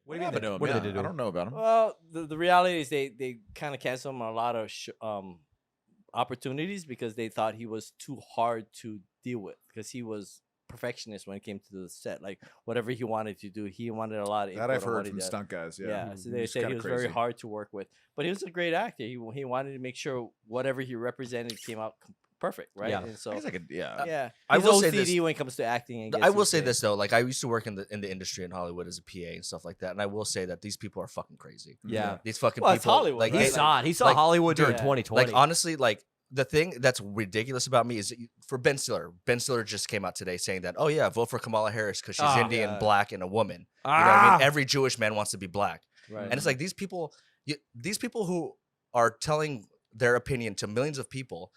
What do you mean? What did they do? I don't know about him. Well, the reality is they kind of canceled him on a lot of opportunities because they thought he was too hard to deal with because he was perfectionist when it came to the set. Like whatever he wanted to do, he wanted a lot of That input I've on what heard he from did. stunt guys. Yeah, Yeah, so they said he was very hard to work with, but he was a great actor. He wanted to make sure whatever he represented came out perfect, right? Yeah. And so He's like yeah, I he's will say OCD this. when it comes to acting. I will say this though, like I used to work in the industry in Hollywood as a PA and stuff like that, and I will say that these people are fucking crazy. Yeah. These fucking Well, people. it's Hollywood, like right? He saw it. He saw like, Hollywood during yeah. 2020. Like honestly, like the thing that's ridiculous about me is that for Ben Stiller. Ben Stiller just came out today saying that, oh yeah, vote for Kamala Harris because she's Indian, yeah. black, and a woman. You know what I mean? Every Jewish man wants to be black, right. and it's like these people who are telling their opinion to millions of people.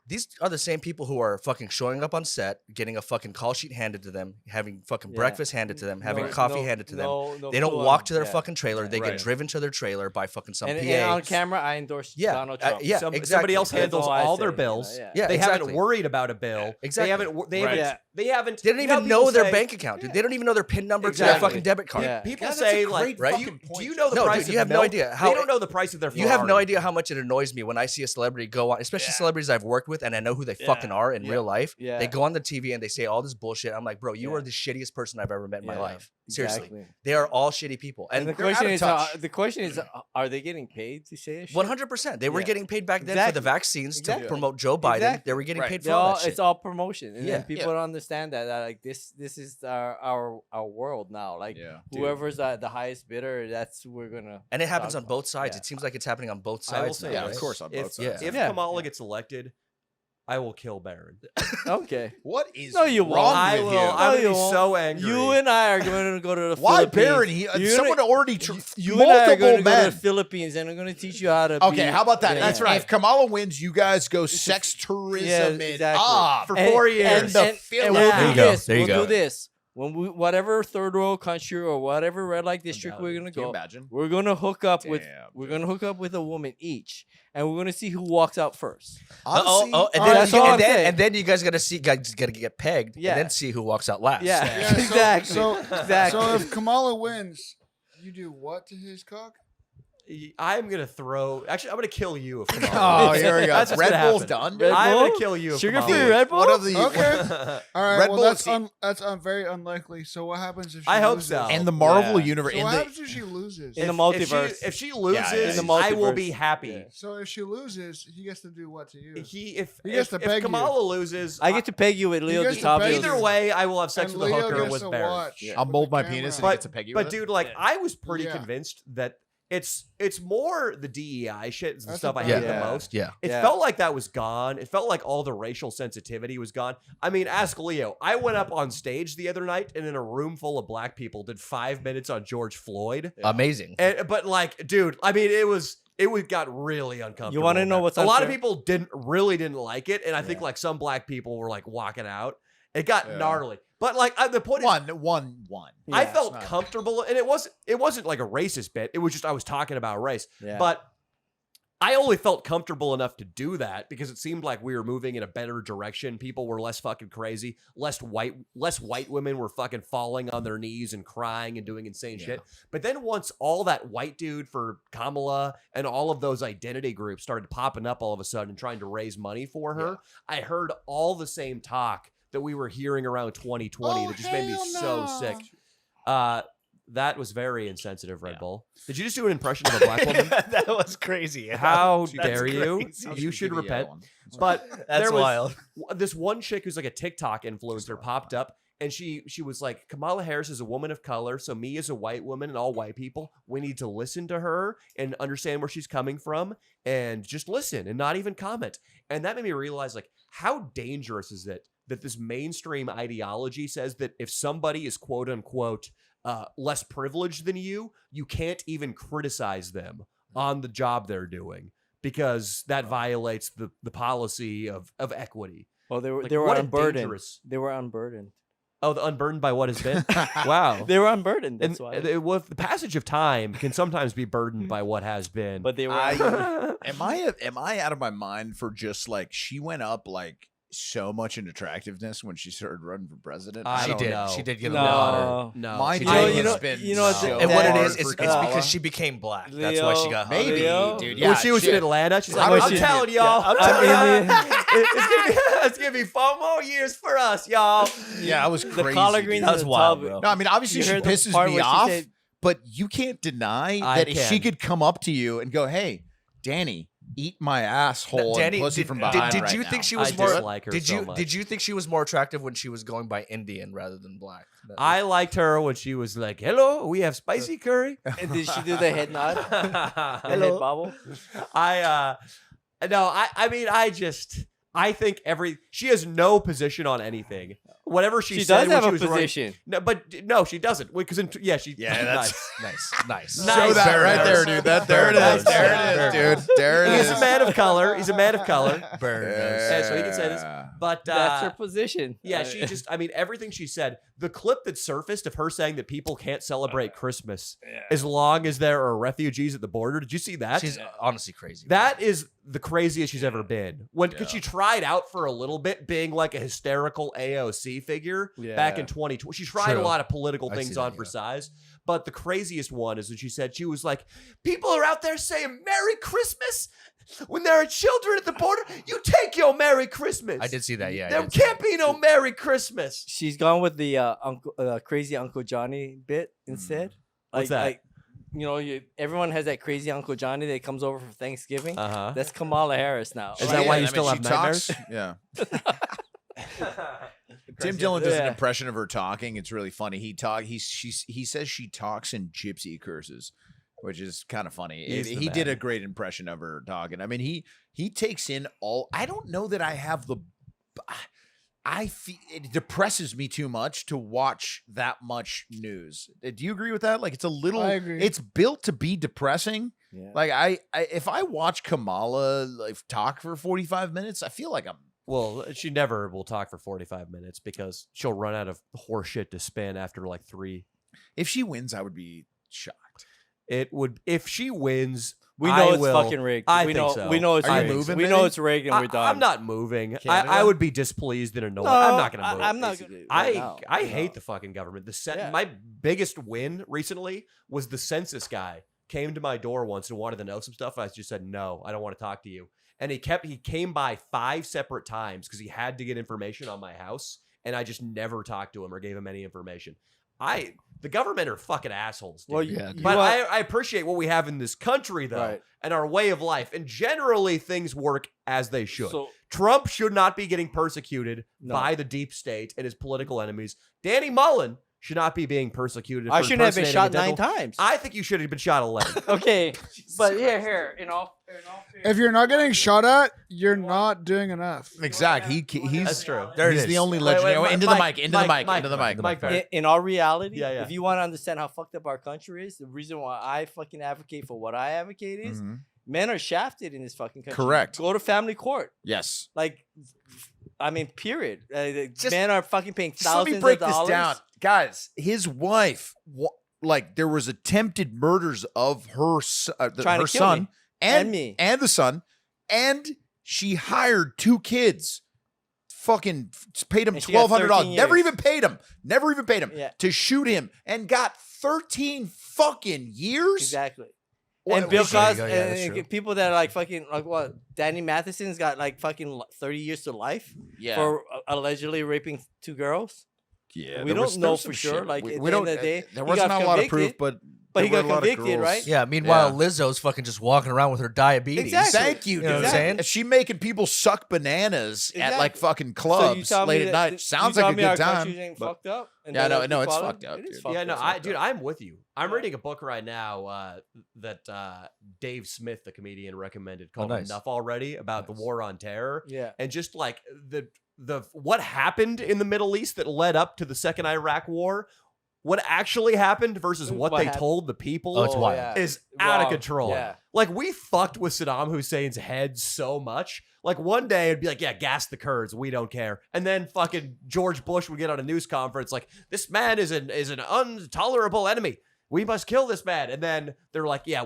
These are the same people who are fucking showing up on set, getting a fucking call sheet handed to them, having fucking breakfast handed to them, having coffee handed to them. They don't walk to their fucking trailer. They get driven to their trailer by fucking some PA. And on camera, I endorse Donald Trump. Exactly. Somebody else handles all I all say, their you know, bills. yeah. They exactly. haven't worried about a bill. Exactly. They haven't. They don't even know their bank account, dude. They don't even know their PIN number to their Exactly. fucking debit card. Yeah. People Yeah, that's say a like, great do fucking you point, know the No, price dude, of you have no milk? idea how- They don't know the price of their Ferrari. You have no idea how much it annoys me when I see a celebrity go on, especially celebrities I've worked with and I know who they fucking are in real life. Yeah. They go on the TV and they say all this bullshit. I'm like, bro, you are the shittiest person I've ever met in my life. Seriously. Exactly. They are all shitty people. And And the question is, are they getting paid to say this shit? 100%. They were Yeah. getting paid back then for Exactly. the vaccines Exactly. to promote Joe Biden. Exactly. They were getting paid for They're all all, that shit. it's all promotion, and Yeah. then people don't understand that like this is our world now. Like whoever's the highest bidder, that's who we're gonna. And it happens talk on both sides. Yeah. It seems like it's happening on both I will sides. say now, Yeah, right? of course, on both If sides. if Yeah. Kamala gets elected, I will kill Barron. Okay. What is No, you wrong won't. I with will. you? I will you be won't. so angry. You and I are going to go to the Why Philippines. Barron? Someone already You and I are multiple going to go to men. the Philippines, and I'm going to teach you how to. Okay, be, how about that? Yeah. That's right. If Kamala wins, you guys go sex tourism Yeah, it exactly. up. for 4 years. And the and Philippines. we'll There do you go. this. There you we'll go. do this. When whatever third world country or whatever red light district we're gonna Can you go, imagine? we're gonna hook up with Damn, a woman each, and we're gonna see who walks out first. Honestly, that's all I'm saying. and then you guys gotta get pegged, Yeah. and then see who walks out last. Yeah, Yeah, so- exactly. Exactly. So if Kamala wins, you do what to his cock? I'm gonna throw. Actually, I'm gonna kill you if Kamala. Oh, here we go. That's what's Red gonna Bull's happen. done. Red I'm Bull? gonna kill you if Sugar-free Kamala. Red Bull? What of the Okay. All right. Red well, Bull that's very unlikely. So what happens if she I hope loses? so. and the Marvel Yeah. universe? So in what the, happens if she loses? In the multiverse. If she loses, yeah. In the I will multiverse. be happy. Yeah. So if she loses, he gets to do what to you? If He gets if to beg you. Kamala loses, I get to peg you with Leo gets to Dottavio. beg either way, I will have sex And with a Leo hooker gets with to Barron. watch. Yeah. I'll mold my camera. penis and But- get to peg you. But with it. dude, like I was pretty Yeah. convinced that it's more the DEI shit and That's stuff I about hate it. the Yeah. most. Yeah. It Yeah. felt like that was gone. It felt like all the racial sensitivity was gone. I mean, ask Leo. I went up on stage the other night and in a room full of black people did 5 minutes on George Floyd. Amazing. But like, dude, I mean, it got really uncomfortable. You wanna know what's a lot of unfair? people didn't like it, and I think like some black people were like walking out. It got Yeah. gnarly. But like the point is, one. I Yeah, felt not- comfortable, and it wasn't like a racist bit. It was just I was talking about race, Yeah. but I only felt comfortable enough to do that because it seemed like we were moving in a better direction. People were less fucking crazy. Less white women were fucking falling on their knees and crying and doing insane shit. But then once all that white dude for Kamala and all of those identity groups started popping up all of a sudden trying to raise money for her, I heard all the same talk that we were hearing around 2020 that just made me so sick. That was very insensitive, Red Bull. Did you just do an impression of a black woman? That was crazy. How That's dare you? crazy. You should give you that repent. one. But That's there was wild. this one chick who's like a TikTok influencer popped up, and she was like, Kamala Harris is a woman of color, so me as a white woman and all white people, we need to listen to her and understand where she's coming from and just listen and not even comment. And that made me realize like how dangerous is it that this mainstream ideology says that if somebody is quote unquote less privileged than you can't even criticize them on the job they're doing because that violates the policy of equity. Well, they were Like, they were what a unburdened. dangerous- They were unburdened. Oh, the unburdened by what has been? Wow. They were unburdened. And That's why. the passage of time can sometimes be burdened by what has been. But they were. Am I out of my mind for just like she went up like so much in attractiveness when she started running for president? I She don't did. know. She did get a lot. No, My She dude did. has You know- been you know what, so And what it hard is, for it's Kamala. because she became black. That's why she Leo, got Maybe, Leo? dude. Yeah, when she was in shit. Atlanta, she's How like, was I'm she- telling y'all, I'm it's, Indian. it's gonna be 4 more years for us, y'all. Yeah, I was crazy. The collard dude. greens That in was the wild, tub. bro. No, I mean, obviously You she heard the pisses part me where she off, said- but you can't deny I that she can. could come up to you and go, "Hey, Danny, eat my asshole Danny, and pussy did, from did, behind." did right you now. think she I was more? dislike her Did so you much. did you think she was more attractive when she was going by Indian rather than black? I liked her when she was like, hello, we have spicy curry. And did she do the head nod? The head Hello. bobble? I think she has no position on anything. Whatever she She said does when have she a was running- position. no, she doesn't. Because she Yeah, that's nice. Nice. Show that Very right nice. there, dude. There it Very is. nice. There it is, dude. There it is. He's a man of color. He's a man of color. Burn. Yeah, so he can say this. But That's her position. yeah, she just, everything she said, the clip that surfaced of her saying that people can't celebrate Christmas as long as there are refugees at the border. Did you see that? She's honestly crazy. That is the craziest she's ever been. Because she tried out for a little bit being like a hysterical AOC figure back in 2020. She tried a True. lot of political I things see that, on for yeah. size. But the craziest one is when she said, she was like, people are out there saying Merry Christmas when there are children at the border. You take your Merry Christmas. I did see that. Yeah, I There did see can't that. be no Merry Christmas. She's gone with the crazy Uncle Johnny bit instead. What's that? Like, everyone has that crazy Uncle Johnny that comes over for Thanksgiving. Uh-huh. That's Kamala Harris now. Is that why you still she have nightmares? talks- Yeah. Tim Dillon does an impression of her talking. It's really funny. He says she talks in gypsy curses, which is kind of funny. He's the He did man. a great impression of her talking. I mean, he takes in all. I don't know that I have the. I feel it depresses me too much to watch that much news. Do you agree with that? Like, it's a little. I agree. It's built to be depressing. Yeah. Like I if I watch Kamala talk for 45 minutes, I feel like I'm. Well, she never will talk for 45 minutes because she'll run out of horseshit to spin after like 3. If she wins, I would be shocked. It would, if she wins, We know I it's will- fucking rigged. I we think know. so. We know it's Are you rigged. moving, we maybe? know it's rigged, and we're done. I'm not moving. I Canada? would be displeased and annoyed. No, I'm not going to move. I'm not. basically, I right now. I No. hate the fucking government. Yeah. My biggest win recently was the census guy came to my door once and wanted to know some stuff. I just said no, I don't want to talk to you. And he came by 5 separate times because he had to get information on my house, and I just never talked to him or gave him any information. The government are fucking assholes, dude. Well, Yeah, you But want- I appreciate what we have in this country, though, Right. and our way of life. And generally, things work as they should. So Trump should not be getting persecuted No. by the deep state and his political enemies. Danny Mullen should not be being persecuted. I for shouldn't have been impersonating shot a 9 dental- times. I think you should have been shot 11. Okay, but here, If you're not getting shot at, you're not doing enough. Exactly. He's That's true. There it he's is. the only Wait, legend. wait, Oh, Mike, into the Mike, mic. Into the mic. Mike, Into the mic. Mike, Mike. in our reality, Yeah, yeah. if you want to understand how fucked up our country is, the reason why I fucking advocate for what I advocate is Mhm. men are shafted in this fucking country. Correct. Go to family court. Yes. Like, I mean, period. Just- Men are fucking paying Just let thousands me break of this dollars. down, guys. His wife, like, there was attempted murders of her, Trying her to kill son me. and And me. and the son, and she hired 2 kids. Fucking paid him And she got $1,200. 13 Never years. even paid him. Never even paid him Yeah. to shoot him, and got 13 fucking years. Exactly. What- And Bill There you Cosby, go, yeah, that's and true. people that are like fucking, like what? Danny Matheson's got like fucking 30 years to life Yeah. for allegedly raping 2 girls. Yeah, We there don't there know was for some sure, shit. like, we, at we the don't. end of the day, there he wasn't got a lot of proof, convicted, but he there got were a lot of convicted, girls. right? Yeah. Meanwhile, Yeah. Lizzo's fucking just walking around with her diabetes. Exactly. Thank you, You know dude. what I'm saying? Is she making people suck bananas at like Exactly. fucking So you clubs tell me late at that- night? you Sounds tell like a me our good country's time. ain't but- fucked up, and Yeah, then no, other no, it's people fucked up, It is dude. fucked Yeah, up. no, It's fucked dude, up. I'm with you. I'm reading a book right now that Dave Smith, the comedian, recommended called nice. Enough Already, about the war on terror. Yeah. And just like the what happened in the Middle East that led up to the second Iraq war, what actually happened versus what What they happened? told the people Oh, it's wild. is out of Wow. control. Yeah. Like, we fucked with Saddam Hussein's head so much. Like, one day it'd be like, yeah, gas the Kurds, we don't care. And then fucking George Bush would get on a news conference like, this man is an intolerable enemy. we must kill this man. And then they're like, yeah,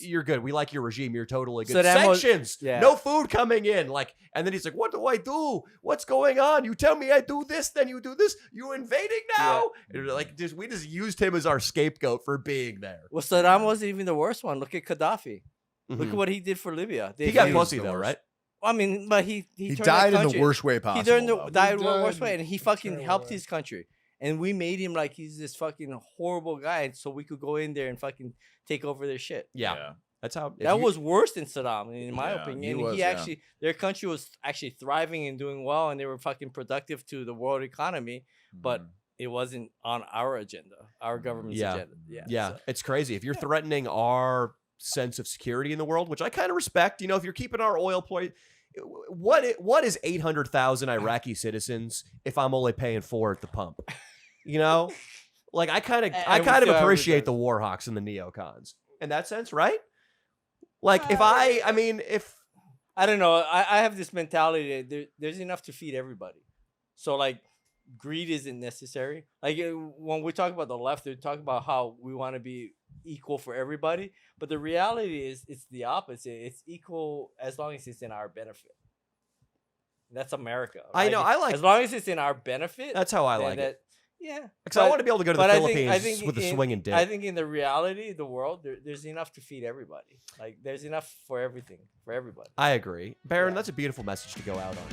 you're good. We like your regime. You're totally good. Saddam was- Sanctions. yeah. No food coming in. Like, and then he's like, what do I do? What's going on? You tell me I do this, then you do this. You invading now? And like, we just used him as our scapegoat for being there. Well, Saddam wasn't even the worst one. Look at Gaddafi. Look at Mhm. what he did for Libya. He got was pussy the though, worst. right? I mean, but he He turned died that in the country- worst way He possible. died though. in the worst died way, and he fucking terrible helped way. his country. And we made him like he's this fucking horrible guy, so we could go in there and fucking take over their shit. Yeah. That's how. That was worse than Saddam, in my Yeah, opinion. he was, He yeah. actually, their country was actually thriving and doing well, and they were fucking productive to the world economy. But Mhm. it wasn't on our agenda, our government's Yeah. agenda. Yeah, so- it's crazy. If you're threatening our sense of security in the world, which I kind of respect, if you're keeping our oil point, what is 800,000 Iraqi citizens if I'm only paying 4 at the pump? Like I kind of And we still have appreciate reserves. the war hawks and the neocons in that sense, right? Like if I don't know. I have this mentality that there's enough to feed everybody. So like greed isn't necessary. Like when we talk about the left, they talk about how we want to be equal for everybody. But the reality is it's the opposite. It's equal as long as it's in our benefit. That's America. I right? know, I like- as long as it's in our benefit. that's how I then like it. Yeah. Because I want to be able to go to the but Philippines with a swinging dick. I think in the reality, the world, there's enough to feed everybody. Like there's enough for everything, for everybody. I agree, Baron. Yeah. That's a beautiful message to go out on.